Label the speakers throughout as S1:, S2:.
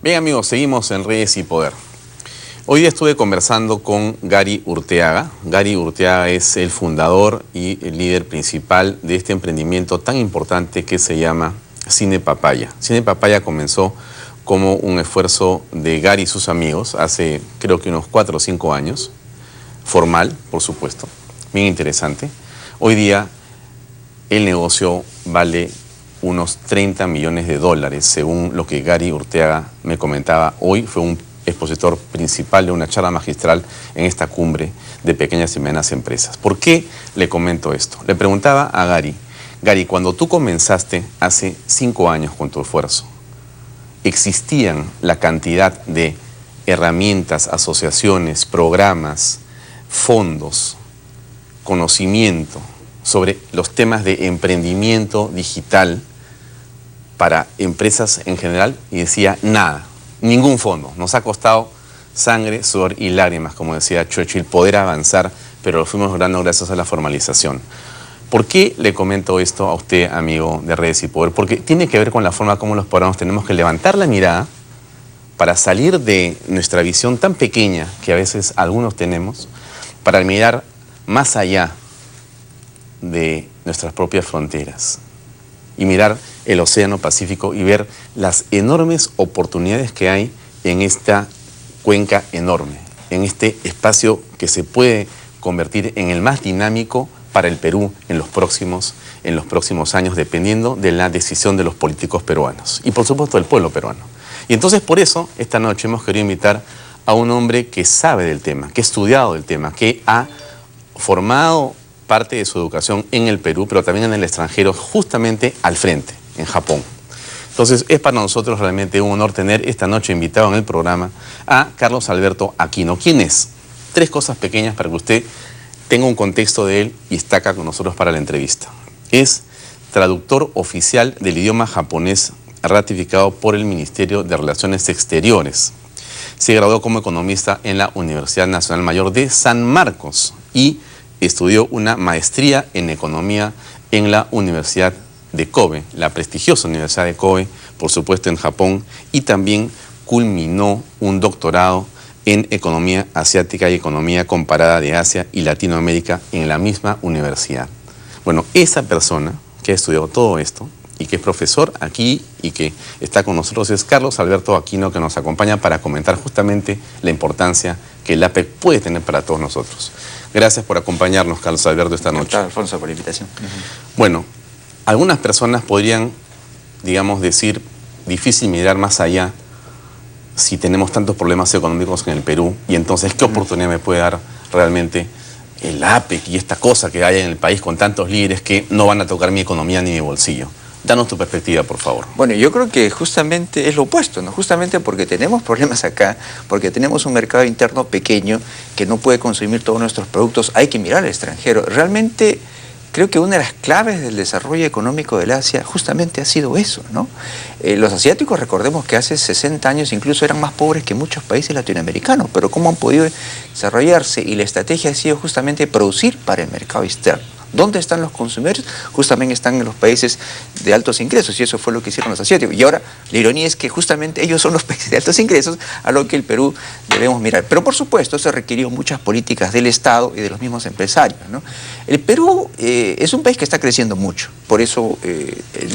S1: Bien amigos, seguimos en Redes y Poder. Hoy día estuve conversando con Gary Urteaga. Gary Urteaga es el fundador y el líder principal de este emprendimiento tan importante que se llama Cine Papaya. Cine Papaya comenzó como un esfuerzo de Gary y sus amigos hace creo que unos 4 o 5 años. Formal, por supuesto, bien interesante. Hoy día el negocio vale unos 30 millones de dólares, según lo que Gary Urteaga me comentaba hoy. Fue un expositor principal de una charla magistral en esta cumbre de pequeñas y medianas empresas. ¿Por qué le comento esto? Le preguntaba a Gary, cuando tú comenzaste hace 5 años con tu esfuerzo, ¿existían la cantidad de herramientas, asociaciones, programas, fondos, conocimiento sobre los temas de emprendimiento digital para empresas en general? Y decía, nada, ningún fondo. Nos ha costado sangre, sudor y lágrimas, como decía Churchill, poder avanzar, pero lo fuimos logrando gracias a la formalización. ¿Por qué le comento esto a usted, amigo de Redes y Poder? Porque tiene que ver con la forma como los peruanos tenemos que levantar la mirada para salir de nuestra visión tan pequeña que a veces algunos tenemos, para mirar más allá de nuestras propias fronteras y mirar el Océano Pacífico y ver las enormes oportunidades que hay en esta cuenca enorme, en este espacio que se puede convertir en el más dinámico para el Perú en los próximos años, dependiendo de la decisión de los políticos peruanos y por supuesto del pueblo peruano. Y entonces por eso esta noche hemos querido invitar a un hombre que sabe del tema, que ha estudiado del tema, que ha formado parte de su educación en el Perú, pero también en el extranjero, justamente al frente, en Japón. Entonces es para nosotros realmente un honor tener esta noche invitado en el programa a Carlos Alberto Aquino. ¿Quién es? 3 cosas pequeñas para que usted tenga un contexto de él y está acá con nosotros para la entrevista. Es traductor oficial del idioma japonés ratificado por el Ministerio de Relaciones Exteriores. Se graduó como economista en la Universidad Nacional Mayor de San Marcos y estudió una maestría en economía en la Universidad de Kobe, la prestigiosa Universidad de Kobe, por supuesto en Japón, y también culminó un doctorado en economía asiática y economía comparada de Asia y Latinoamérica en la misma universidad. Bueno, esa persona que ha estudiado todo esto y que es profesor aquí y que está con nosotros es Carlos Alberto Aquino, que nos acompaña para comentar justamente la importancia que el APEC puede tener para todos nosotros. Gracias por acompañarnos, Carlos Alberto, esta noche.
S2: Gracias, Alfonso, por la invitación.
S1: Bueno, algunas personas podrían, digamos, decir, difícil mirar más allá si tenemos tantos problemas económicos en el Perú, y entonces, ¿qué oportunidad me puede dar realmente el APEC y esta cosa que hay en el país con tantos líderes que no van a tocar mi economía ni mi bolsillo? Danos tu perspectiva, por favor.
S2: Bueno, yo creo que justamente es lo opuesto, ¿no? Justamente porque tenemos problemas acá, porque tenemos un mercado interno pequeño que no puede consumir todos nuestros productos, hay que mirar al extranjero. Realmente creo que una de las claves del desarrollo económico del Asia justamente ha sido eso, ¿no? Los asiáticos, recordemos que hace 60 años incluso eran más pobres que muchos países latinoamericanos, pero cómo han podido desarrollarse, y la estrategia ha sido justamente producir para el mercado externo. ¿Dónde están los consumidores? Justamente están en los países de altos ingresos, y eso fue lo que hicieron los asiáticos. Y ahora la ironía es que justamente ellos son los países de altos ingresos a lo que el Perú debemos mirar. Pero por supuesto eso requirió muchas políticas del Estado y de los mismos empresarios, ¿no? El Perú es un país que está creciendo mucho, por eso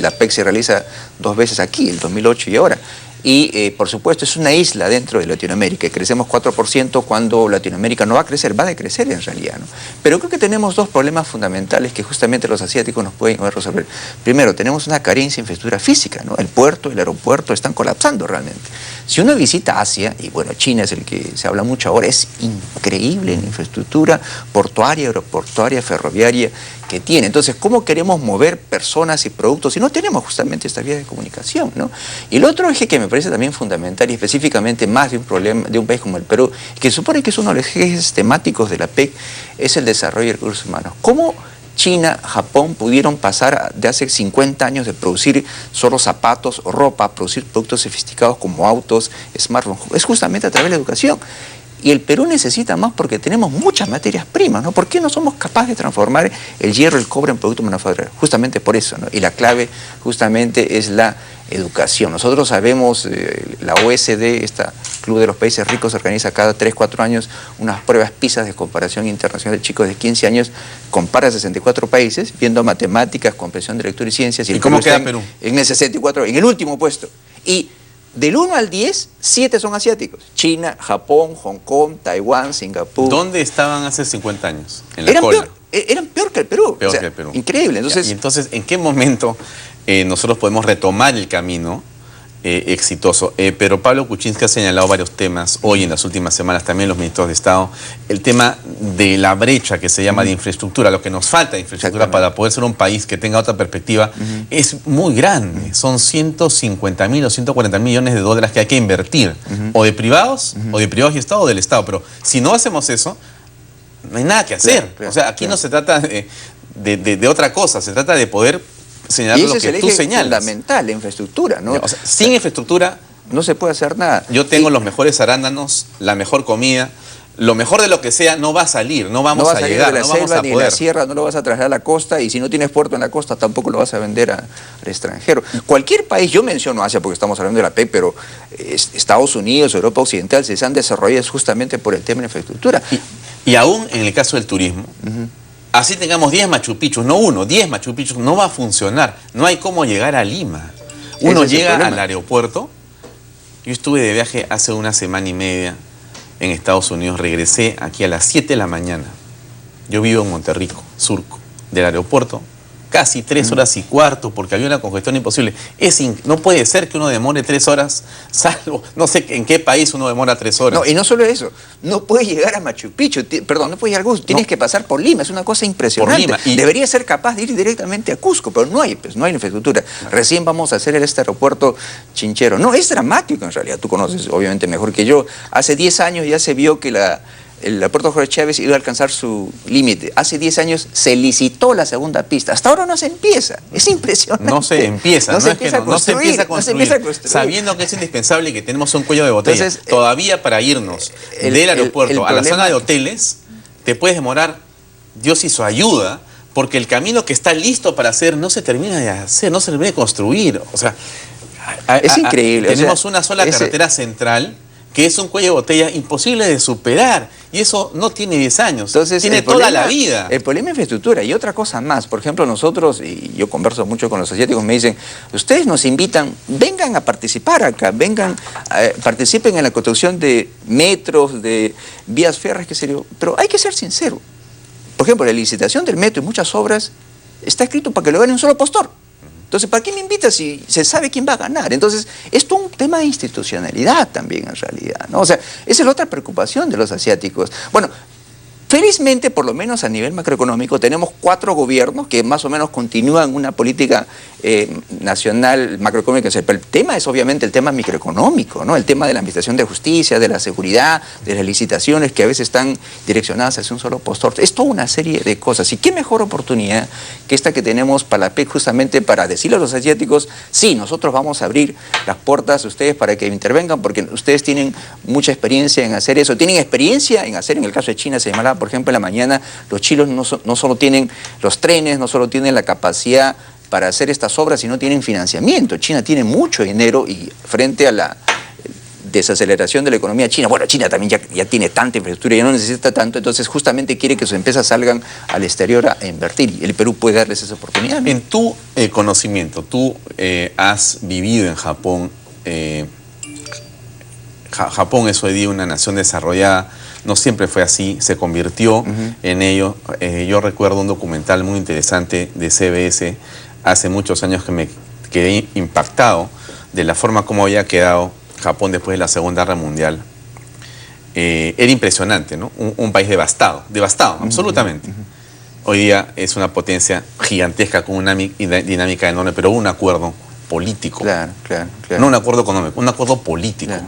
S2: la APEC se realiza 2 veces aquí, el 2008 y ahora. Y por supuesto es una isla dentro de Latinoamérica, crecemos 4% cuando Latinoamérica no va a crecer, va a decrecer en realidad, ¿no? Pero creo que tenemos 2 problemas fundamentales que justamente los asiáticos nos pueden resolver. Primero, tenemos una carencia de infraestructura física, ¿no? El puerto, el aeropuerto están colapsando realmente. Si uno visita Asia, y bueno, China es el que se habla mucho ahora, es increíble la infraestructura portuaria, aeroportuaria, ferroviaria que tiene. Entonces, ¿cómo queremos mover personas y productos si no tenemos justamente esta vía de comunicación, ¿no? Y el otro eje que me parece también fundamental, y específicamente más de un problema de un país como el Perú, que supone que es uno de los ejes temáticos de la PEC, es el desarrollo de recursos humanos. ¿Cómo China, Japón pudieron pasar de hace 50 años de producir solo zapatos o ropa a producir productos sofisticados como autos, smartphones? Es justamente a través de la educación. Y el Perú necesita más porque tenemos muchas materias primas, ¿no? ¿Por qué no somos capaces de transformar el hierro y el cobre en productos manufacturados? Justamente por eso, ¿no? Y la clave justamente es la educación. Nosotros sabemos, la OECD, este Club de los Países Ricos, organiza cada 3-4 años unas pruebas PISA de comparación internacional de chicos de 15 años, compara 64 países, viendo matemáticas, comprensión de lectura y ciencias.
S1: ¿Y cómo queda Perú?
S2: En el 64, en el último puesto. Y del 1 al 10, 7 son asiáticos. China, Japón, Hong Kong, Taiwán, Singapur.
S1: ¿Dónde estaban hace 50 años? En la cola.
S2: Eran peor que el Perú.
S1: Peor que el Perú.
S2: Increíble. Entonces,
S1: y entonces, ¿en qué momento nosotros podemos retomar el camino exitoso? Pero Pablo Kuczynski ha señalado varios temas hoy, en las últimas semanas, también los ministros de Estado. El tema de la brecha que se llama de infraestructura, lo que nos falta de infraestructura para poder ser un país que tenga otra perspectiva, es muy grande. Son 150.000 o 140 millones de dólares que hay que invertir, o de privados, o de privados y Estado, o del Estado. Pero si no hacemos eso, no hay nada que hacer. O sea, aquí no se trata de otra cosa, se trata de poder señalar lo que tú señalas.
S2: Es fundamental, la infraestructura, ¿no?
S1: O sea, sin infraestructura
S2: no se puede hacer nada.
S1: Yo tengo los mejores arándanos, la mejor comida, lo mejor de lo que sea no va a salir, no vamos a llegar, no vamos a poder.
S2: Ni de la sierra, no lo vas a trasladar a la costa, y si no tienes puerto en la costa tampoco lo vas a vender al extranjero. Cualquier país, yo menciono Asia porque estamos hablando de la PEC, pero Estados Unidos, Europa Occidental, se han desarrollado justamente por el tema de la infraestructura.
S1: Y aún en el caso del turismo, así tengamos 10 Machu Picchu, no uno, 10 Machu Picchu, no va a funcionar. No hay cómo llegar a Lima. Uno llega al aeropuerto. Yo estuve de viaje hace una semana y media en Estados Unidos. Regresé aquí a las 7 de la mañana. Yo vivo en Monterrico, Surco, del aeropuerto. Casi 3 horas y cuarto, porque había una congestión imposible. No puede ser que uno demore 3 horas, salvo, no sé en qué país uno demora 3 horas.
S2: No, y no solo eso, no puedes llegar a Machu Picchu, perdón, no puedes llegar a Cusco, tienes que pasar por Lima, es una cosa impresionante. Por Lima. Debería ser capaz de ir directamente a Cusco, pero no hay infraestructura. Recién vamos a hacer este aeropuerto Chinchero. No, es dramático en realidad, tú conoces obviamente mejor que yo. Hace 10 años ya se vio que el aeropuerto Jorge Chávez iba a alcanzar su límite. Hace 10 años se licitó la segunda pista. Hasta ahora no se empieza. Es impresionante.
S1: No se empieza. No se empieza a construir. Sabiendo que es indispensable y que tenemos un cuello de botella. Entonces, todavía para irnos del aeropuerto a la zona de hoteles, te puedes demorar, Dios y su ayuda, porque el camino que está listo para hacer no se termina de hacer, no se termina de construir. O sea,
S2: es increíble.
S1: Tenemos una sola carretera central que es un cuello de botella imposible de superar. Y eso no tiene 10 años, entonces, tiene toda la vida.
S2: El problema es infraestructura. Y otra cosa más, por ejemplo, nosotros, y yo converso mucho con los asiáticos, me dicen, ustedes nos invitan, vengan a participar acá, participen en la construcción de metros, de vías férreas, qué sé yo. Pero hay que ser sincero. Por ejemplo, la licitación del metro y muchas obras está escrito para que lo gane un solo postor. Entonces, ¿para qué me invitas si se sabe quién va a ganar? Entonces, esto es un tema de institucionalidad también, en realidad, ¿no? O sea, esa es la otra preocupación de los asiáticos. Bueno, felizmente, por lo menos a nivel macroeconómico, tenemos 4 gobiernos que más o menos continúan una política nacional macroeconómica. Pero el tema es obviamente el tema microeconómico, ¿no? El tema de la administración de justicia, de la seguridad, de las licitaciones que a veces están direccionadas hacia un solo postor. Es toda una serie de cosas. Y qué mejor oportunidad que esta que tenemos para la PEC, justamente para decirle a los asiáticos, sí, nosotros vamos a abrir las puertas a ustedes para que intervengan, porque ustedes tienen mucha experiencia en hacer eso. Tienen experiencia en hacer, en el caso de China se señalaba, por ejemplo, en la mañana, los chinos no solo tienen los trenes, no solo tienen la capacidad para hacer estas obras, sino tienen financiamiento. China tiene mucho dinero y frente a la desaceleración de la economía china, bueno, China también ya tiene tanta infraestructura, ya no necesita tanto, entonces justamente quiere que sus empresas salgan al exterior a invertir, y el Perú puede darles esa oportunidad, ¿no?
S1: En tu conocimiento, tú has vivido en Japón. Japón es hoy día una nación desarrollada, no siempre fue así, se convirtió en ello. Yo recuerdo un documental muy interesante de CBS hace muchos años que me quedé impactado de la forma como había quedado Japón después de la Segunda Guerra Mundial. Era impresionante, ¿no? Un país devastado, absolutamente. Hoy día es una potencia gigantesca con una dinámica enorme, pero hubo un acuerdo político.
S2: Claro.
S1: No un acuerdo económico, un acuerdo político. Claro.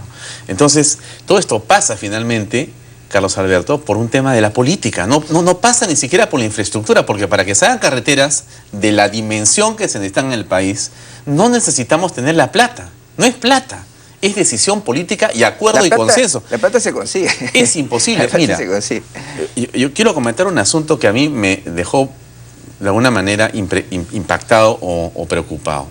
S1: Entonces, todo esto pasa finalmente, Carlos Alberto, por un tema de la política. No pasa ni siquiera por la infraestructura, porque para que se hagan carreteras de la dimensión que se necesitan en el país, no necesitamos tener la plata. No es plata, es decisión política y acuerdo y consenso.
S2: La plata se consigue.
S1: Es imposible. Mira, se consigue. Yo quiero comentar un asunto que a mí me dejó de alguna manera impactado o preocupado.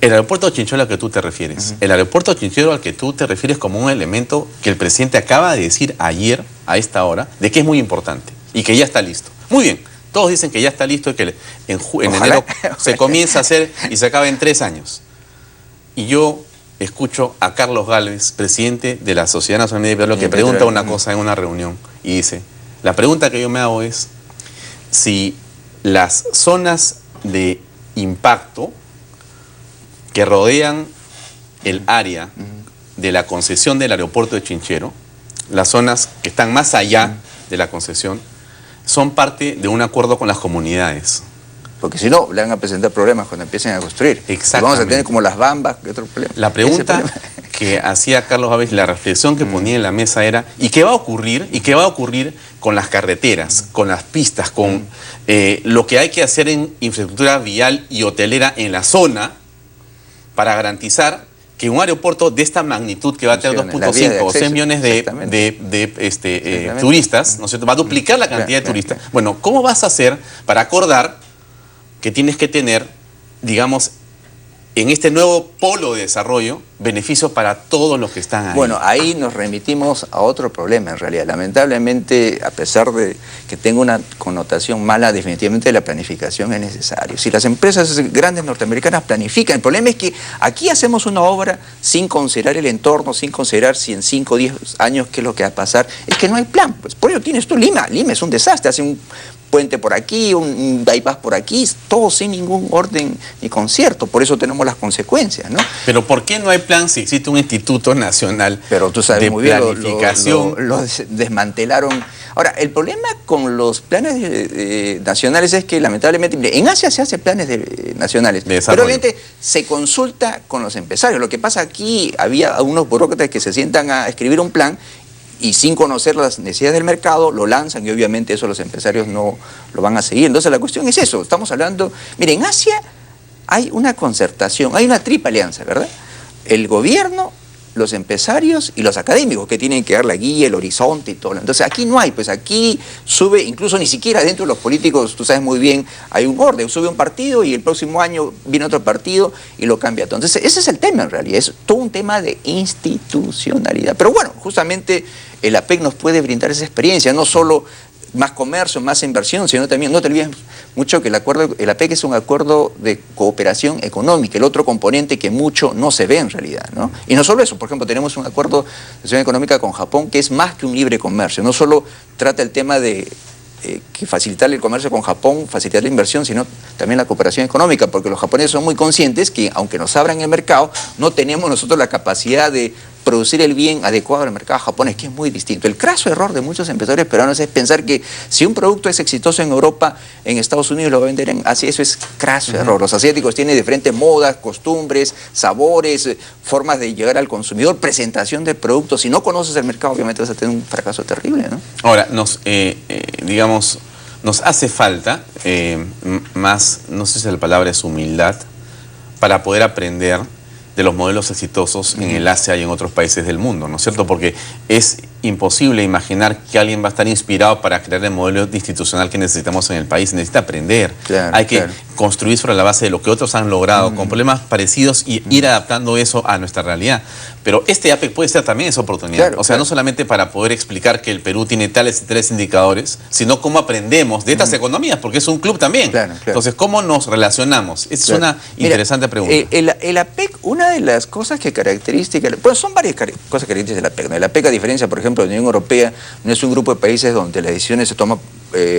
S1: El aeropuerto de Chinchero al que tú te refieres. El aeropuerto de Chinchero al que tú te refieres como un elemento que el presidente acaba de decir ayer, a esta hora, de que es muy importante y que ya está listo. Muy bien, todos dicen que ya está listo y que en enero se comienza a hacer y se acaba en 3 años. Y yo escucho a Carlos Gálvez, presidente de la Sociedad Nacional de Petróleo, que pregunta una cosa en una reunión y dice, la pregunta que yo me hago es si las zonas de impacto que rodean el área de la concesión del aeropuerto de Chinchero, las zonas que están más allá de la concesión, son parte de un acuerdo con las comunidades.
S2: Porque si no, le van a presentar problemas cuando empiecen a construir.
S1: Exactamente.
S2: Vamos a tener como las bambas, ¿qué otro problema?
S1: La pregunta que hacía Carlos Gálvez, la reflexión que ponía en la mesa era, ¿y qué va a ocurrir? ¿Y qué va a ocurrir con las carreteras, con las pistas, con lo que hay que hacer en infraestructura vial y hotelera en la zona para garantizar que un aeropuerto de esta magnitud, que va a tener 2.5 o 6 millones de turistas, ¿no es cierto?, va a duplicar la cantidad de turistas? Bueno, ¿cómo vas a hacer para acordar que tienes que tener, digamos, en este nuevo polo de desarrollo, beneficios para todos los que están ahí?
S2: Bueno, ahí nos remitimos a otro problema en realidad. Lamentablemente, a pesar de que tenga una connotación mala, definitivamente la planificación es necesaria. Si las empresas grandes norteamericanas planifican, el problema es que aquí hacemos una obra sin considerar el entorno, sin considerar si en 5 o 10 años qué es lo que va a pasar. Es que no hay plan. Pues por ello tienes tú Lima. Lima es un desastre, hace un puente por aquí, un bypass por aquí, todo sin ningún orden ni concierto. Por eso tenemos las consecuencias, ¿no?
S1: Pero ¿por qué no hay plan si existe un Instituto Nacional
S2: Pero tú sabes
S1: de
S2: muy bien,
S1: planificación?
S2: Lo desmantelaron. Ahora, el problema con los planes nacionales es que lamentablemente, mire, en Asia se hacen planes nacionales, pero obviamente se consulta con los empresarios. Lo que pasa aquí, había unos burócratas que se sientan a escribir un plan y sin conocer las necesidades del mercado, lo lanzan y obviamente eso los empresarios no lo van a seguir. Entonces la cuestión es eso, estamos hablando... Mire, en Asia hay una concertación, hay una triple alianza, ¿verdad? El gobierno, los empresarios y los académicos que tienen que dar la guía, el horizonte y todo. Entonces aquí no hay, pues aquí sube, incluso ni siquiera dentro de los políticos, tú sabes muy bien, hay un orden, sube un partido y el próximo año viene otro partido y lo cambia todo. Entonces ese es el tema en realidad, es todo un tema de institucionalidad. Pero bueno, justamente el APEC nos puede brindar esa experiencia, no solo más comercio, más inversión, sino también, no te olvides mucho que el APEC es un acuerdo de cooperación económica, el otro componente que mucho no se ve en realidad, ¿no? Y no solo eso, por ejemplo, tenemos un acuerdo de asociación económica con Japón que es más que un libre comercio, no solo trata el tema de que facilitar el comercio con Japón, facilitar la inversión, sino también la cooperación económica, porque los japoneses son muy conscientes que aunque nos abran el mercado, no tenemos nosotros la capacidad de producir el bien adecuado al mercado japonés, que es muy distinto. El craso error de muchos empresarios peruanos es pensar que si un producto es exitoso en Europa, en Estados Unidos lo va a vender en Asia. Eso es craso error. Los asiáticos tienen diferentes modas, costumbres, sabores, formas de llegar al consumidor, presentación de productos. Si no conoces el mercado, obviamente vas a tener un fracaso terrible, ¿no?
S1: Ahora, digamos, nos hace falta más, no sé si la palabra es humildad, para poder aprender de los modelos exitosos en el Asia y en otros países del mundo, ¿no es cierto? Porque es imposible imaginar que alguien va a estar inspirado para crear el modelo institucional que necesitamos en el país. Necesita aprender. Hay que construir sobre la base de lo que otros han logrado, con problemas parecidos, y ir adaptando eso a nuestra realidad. Pero este APEC puede ser también esa oportunidad. O sea, no solamente para poder explicar que el Perú tiene tales y tales indicadores, sino cómo aprendemos de estas economías, porque es un club también. Entonces, ¿cómo nos relacionamos? Esa es una interesante pregunta.
S2: El APEC, una de las cosas que caracteriza, pues son varias cosas características del APEC, ¿no? El APEC, a diferencia, por ejemplo, de la Unión Europea, no es un grupo de países donde las decisiones se toman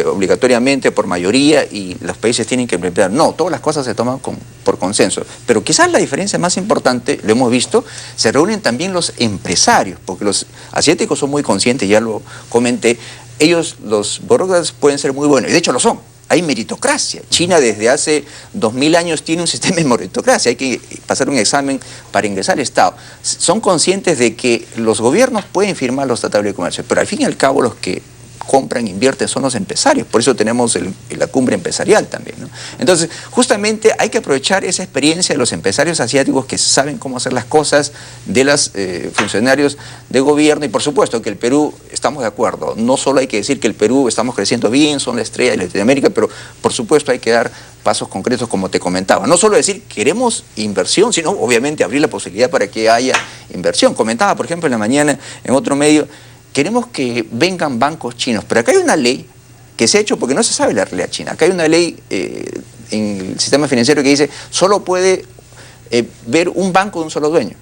S2: obligatoriamente por mayoría y los países tienen que implementar. No, todas las cosas se toman por consenso. Pero quizás la diferencia más importante, lo hemos visto, se reúnen también los empresarios, porque los asiáticos son muy conscientes, ya lo comenté, ellos, los burócratas, pueden ser muy buenos, y de hecho lo son. Hay meritocracia. China desde hace 2000 años tiene un sistema de meritocracia. Hay que pasar un examen para ingresar al Estado. Son conscientes de que los gobiernos pueden firmar los tratados de comercio, pero al fin y al cabo los que compran, invierten son los empresarios. Por eso tenemos la cumbre empresarial también, ¿no? Entonces, justamente hay que aprovechar esa experiencia de los empresarios asiáticos que saben cómo hacer las cosas, de los funcionarios de gobierno, y por supuesto que el Perú, estamos de acuerdo, no solo hay que decir que el Perú estamos creciendo bien, son la estrella de Latinoamérica, pero por supuesto hay que dar pasos concretos como te comentaba. No solo decir queremos inversión, sino obviamente abrir la posibilidad para que haya inversión. Comentaba, por ejemplo, en la mañana en otro medio, queremos que vengan bancos chinos, pero acá hay una ley que se ha hecho porque no se sabe la realidad china. Acá hay una ley en el sistema financiero que dice solo puede ver un banco de un solo dueño.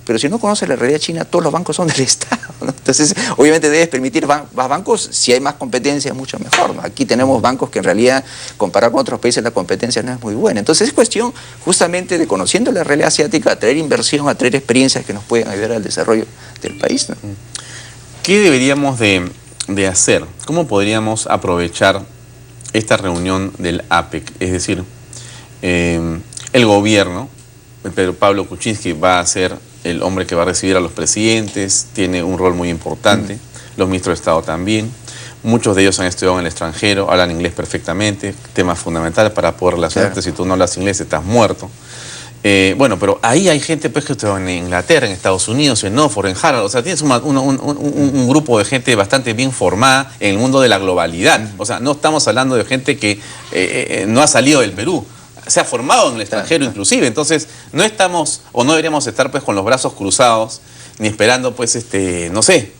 S2: Pero si no conoces la realidad china, todos los bancos son del Estado, ¿no? Entonces, obviamente debes permitir más bancos, si hay más competencia, mucho mejor, ¿no? Aquí tenemos bancos que en realidad, comparado con otros países, la competencia no es muy buena. Entonces, es cuestión justamente de, conociendo la realidad asiática, atraer inversión, atraer experiencias que nos puedan ayudar al desarrollo del país, ¿no?
S1: ¿Qué deberíamos de hacer? ¿Cómo podríamos aprovechar esta reunión del APEC? Es decir, el gobierno, Pedro Pablo Kuczynski va a ser el hombre que va a recibir a los presidentes, tiene un rol muy importante, los ministros de Estado también, muchos de ellos han estudiado en el extranjero, hablan inglés perfectamente, tema fundamental para poder relacionarte. Claro. Si tú no hablas inglés estás muerto. Bueno, pero ahí hay gente pues, que estuvo en Inglaterra, en Estados Unidos, en Oxford, en Harvard, o sea, tienes un grupo de gente bastante bien formada en el mundo de la globalidad. O sea, no estamos hablando de gente que no ha salido del Perú, se ha formado en el extranjero inclusive. Entonces, no estamos, o no deberíamos estar pues con los brazos cruzados, ni esperando pues, no sé,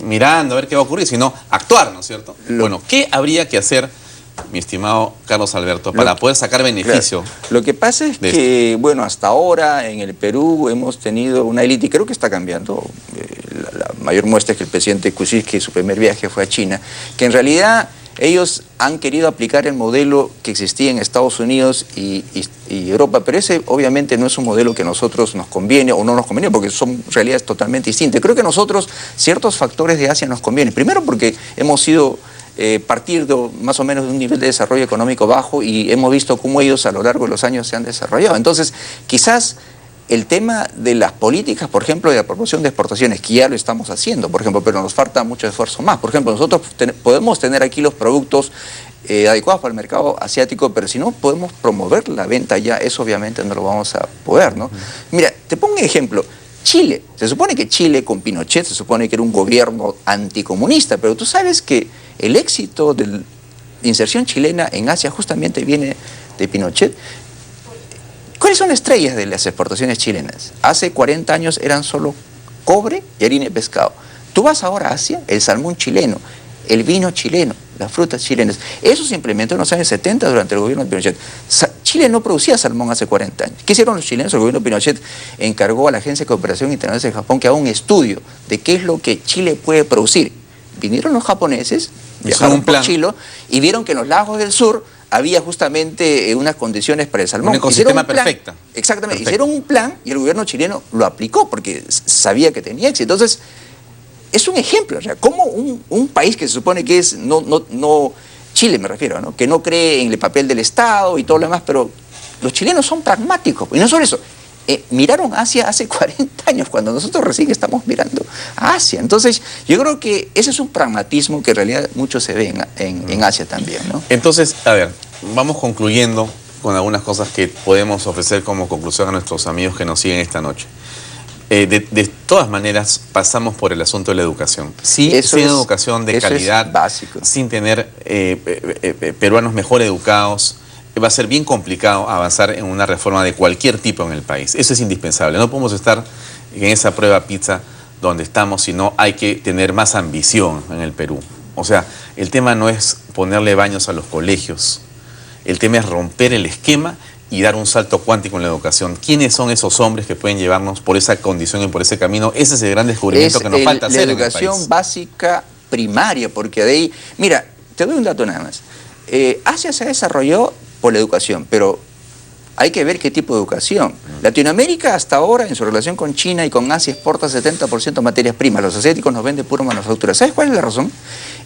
S1: mirando a ver qué va a ocurrir, sino actuar, ¿no es cierto? Bueno, ¿qué habría que hacer, mi estimado Carlos Alberto, para poder sacar beneficio?
S2: Claro. Lo que pasa es que, bueno, hasta ahora en el Perú hemos tenido una élite, y creo que está cambiando. La mayor muestra es que el presidente Kuczynski, su primer viaje fue a China, que en realidad ellos han querido aplicar el modelo que existía en Estados Unidos y Europa, pero ese obviamente no es un modelo que a nosotros nos conviene o no nos conviene, porque son realidades totalmente distintas. Creo que a nosotros ciertos factores de Asia nos convienen. Primero porque hemos sido partir más o menos de un nivel de desarrollo económico bajo y hemos visto cómo ellos a lo largo de los años se han desarrollado. Entonces, quizás el tema de las políticas, por ejemplo, de la promoción de exportaciones, que ya lo estamos haciendo, por ejemplo, pero nos falta mucho esfuerzo más. Por ejemplo, nosotros podemos tener aquí los productos adecuados para el mercado asiático, pero si no podemos promover la venta ya, eso obviamente no lo vamos a poder, ¿no? Mira, te pongo un ejemplo. Chile, se supone que Chile con Pinochet se supone que era un gobierno anticomunista, pero tú sabes que el éxito de la inserción chilena en Asia justamente viene de Pinochet. ¿Cuáles son las estrellas de las exportaciones chilenas? Hace 40 años eran solo cobre y harina y pescado. Tú vas ahora a Asia, el salmón chileno, el vino chileno, las frutas chilenas. Eso se implementó en los años 70 durante el gobierno de Pinochet. Chile no producía salmón hace 40 años. ¿Qué hicieron los chilenos? El gobierno de Pinochet encargó a la Agencia de Cooperación Internacional de Japón que haga un estudio de qué es lo que Chile puede producir. Vinieron los japoneses, viajaron por Chile y vieron que en los lagos del sur había justamente unas condiciones para el salmón.
S1: Un ecosistema perfecto.
S2: Exactamente. Hicieron un plan y el gobierno chileno lo aplicó porque sabía que tenía éxito. Entonces, es un ejemplo, o sea, como un país que se supone que es, Chile me refiero, ¿no? Que no cree en el papel del Estado y todo lo demás, pero los chilenos son pragmáticos. Y no solo eso, miraron Asia hace 40 años, cuando nosotros recién estamos mirando a Asia. Entonces, yo creo que ese es un pragmatismo que en realidad mucho se ve en Asia también, ¿no?
S1: Entonces, a ver, vamos concluyendo con algunas cosas que podemos ofrecer como conclusión a nuestros amigos que nos siguen esta noche. De todas maneras, pasamos por el asunto de la educación. Sí, sin educación de calidad,
S2: básico,
S1: sin tener peruanos mejor educados, va a ser bien complicado avanzar en una reforma de cualquier tipo en el país. Eso es indispensable. No podemos estar en esa prueba pizza donde estamos, sino hay que tener más ambición en el Perú. O sea, el tema no es ponerle baños a los colegios. El tema es romper el esquema y dar un salto cuántico en la educación. ¿Quiénes son esos hombres que pueden llevarnos por esa condición y por ese camino? Ese es el gran descubrimiento que nos falta hacer en el país.
S2: La educación básica primaria, porque de ahí... Mira, te doy un dato nada más. Asia se desarrolló por la educación, pero hay que ver qué tipo de educación. Latinoamérica hasta ahora, en su relación con China y con Asia, exporta 70% de materias primas. Los asiáticos nos venden pura manufactura. ¿Sabes cuál es la razón?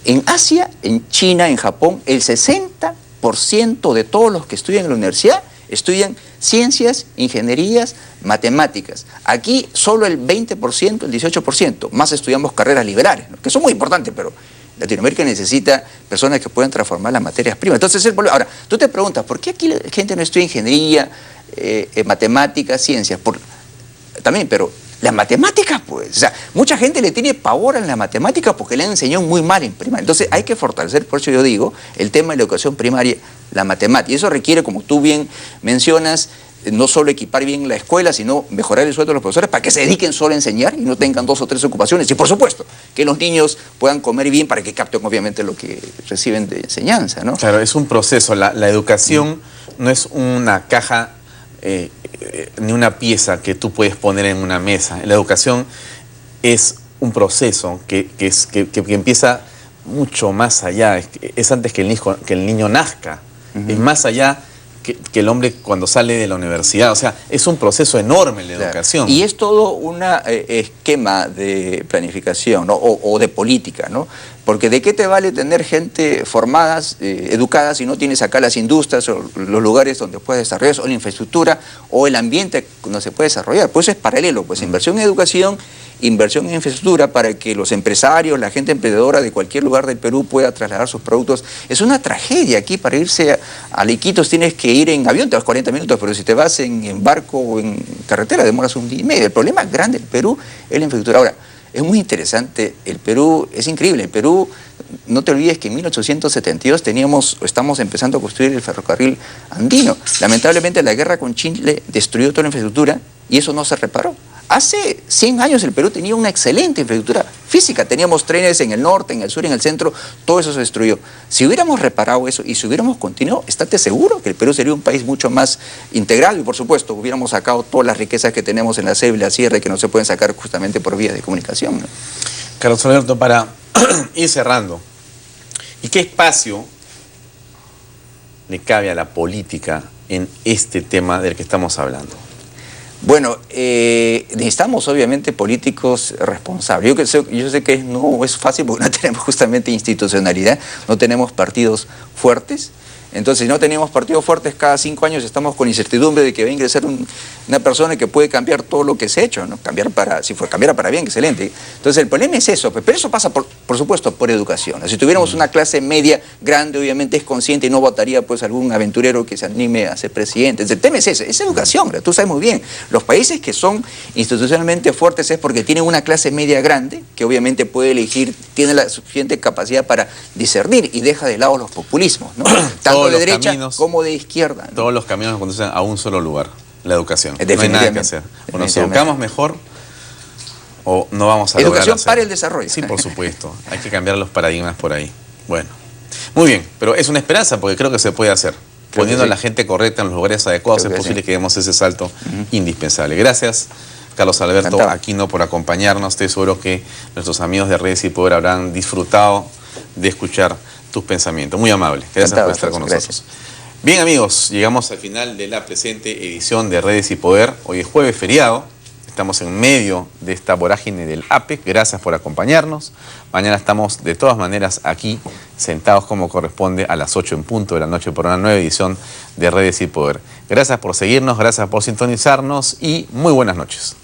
S2: En Asia, en China, en Japón, el 60% de todos los que estudian en la universidad estudian ciencias, ingenierías, matemáticas. Aquí solo el 20%, el 18%, más estudiamos carreras liberales, ¿no? Que son muy importantes, pero Latinoamérica necesita personas que puedan transformar las materias primas. Entonces, el problema. Ahora, tú te preguntas, ¿por qué aquí la gente no estudia ingeniería, matemáticas, ciencias? También, pero las matemáticas, pues, o sea, mucha gente le tiene pavor a la matemática porque le han enseñado muy mal en primaria. Entonces hay que fortalecer, por eso yo digo, el tema de la educación primaria, la matemática. Y eso requiere, como tú bien mencionas, no solo equipar bien la escuela, sino mejorar el sueldo de los profesores para que se dediquen solo a enseñar y no tengan 2 o 3 ocupaciones. Y por supuesto, que los niños puedan comer bien para que capten obviamente lo que reciben de enseñanza, ¿no?
S1: Claro, es un proceso. La educación no es una caja ni una pieza que tú puedes poner en una mesa. La educación es un proceso que empieza mucho más allá. Es antes que el niño nazca. Es más allá que el hombre cuando sale de la universidad. O sea, es un proceso enorme la educación.
S2: Y es todo un esquema de planificación, ¿no? o de política, ¿no? Porque ¿de qué te vale tener gente formada, educada, si no tienes acá las industrias o los lugares donde puedes desarrollar, o la infraestructura, o el ambiente donde se puede desarrollar? Pues eso es paralelo, pues inversión en educación, inversión en infraestructura para que los empresarios, la gente emprendedora de cualquier lugar del Perú pueda trasladar sus productos. Es una tragedia aquí. Para irse a Iquitos tienes que ir en avión, te vas 40 minutos, pero si te vas en barco o en carretera demoras 1 día y medio. El problema grande del Perú es la infraestructura. Ahora, es muy interesante, el Perú es increíble. El Perú, no te olvides que en 1872 estamos empezando a construir el ferrocarril andino. Lamentablemente la guerra con Chile destruyó toda la infraestructura y eso no se reparó. Hace 100 años el Perú tenía una excelente infraestructura física. Teníamos trenes en el norte, en el sur, en el centro. Todo eso se destruyó. Si hubiéramos reparado eso y si hubiéramos continuado, estate seguro que el Perú sería un país mucho más integrado y, por supuesto, hubiéramos sacado todas las riquezas que tenemos en la selva y la sierra y que no se pueden sacar justamente por vías de comunicación, ¿no?
S1: Carlos Alberto, para ir cerrando, ¿y qué espacio le cabe a la política en este tema del que estamos hablando?
S2: Bueno, necesitamos obviamente políticos responsables. Yo sé que no es fácil porque no tenemos justamente institucionalidad, no tenemos partidos fuertes. Entonces, si no tenemos partidos fuertes, cada 5 años estamos con incertidumbre de que va a ingresar una persona que puede cambiar todo lo que se ha hecho, ¿no? Si cambiara para bien, excelente. Entonces, el problema es eso, pero eso pasa, por supuesto, por educación. Si tuviéramos una clase media grande, obviamente es consciente y no votaría pues algún aventurero que se anime a ser presidente. El tema es ese, es educación, tú sabes muy bien. Los países que son institucionalmente fuertes es porque tienen una clase media grande, que obviamente puede elegir, tiene la suficiente capacidad para discernir y deja de lado los populismos, ¿no? Tanto de derecha como de izquierda, ¿no?
S1: Todos los caminos conducen a un solo lugar, la educación. No hay nada que hacer. O nos educamos mejor o no vamos a lograr
S2: educación
S1: hacer.
S2: Para el desarrollo.
S1: Sí, por supuesto. Hay que cambiar los paradigmas por ahí. Bueno, muy bien, pero es una esperanza porque creo que se puede hacer. Poniendo a la gente correcta en los lugares adecuados es posible que demos ese salto indispensable. Gracias, Carlos Alberto Aquino, por acompañarnos. Estoy seguro que nuestros amigos de Redes y Poder habrán disfrutado de escuchar tus pensamientos. Muy amable. Gracias por estar con nosotros. Bien, amigos, llegamos al final de la presente edición de Redes y Poder. Hoy es jueves feriado. Estamos en medio de esta vorágine del APEC. Gracias por acompañarnos. Mañana estamos de todas maneras aquí, sentados como corresponde a las 8 en punto de la noche por una nueva edición de Redes y Poder. Gracias por seguirnos, gracias por sintonizarnos y muy buenas noches.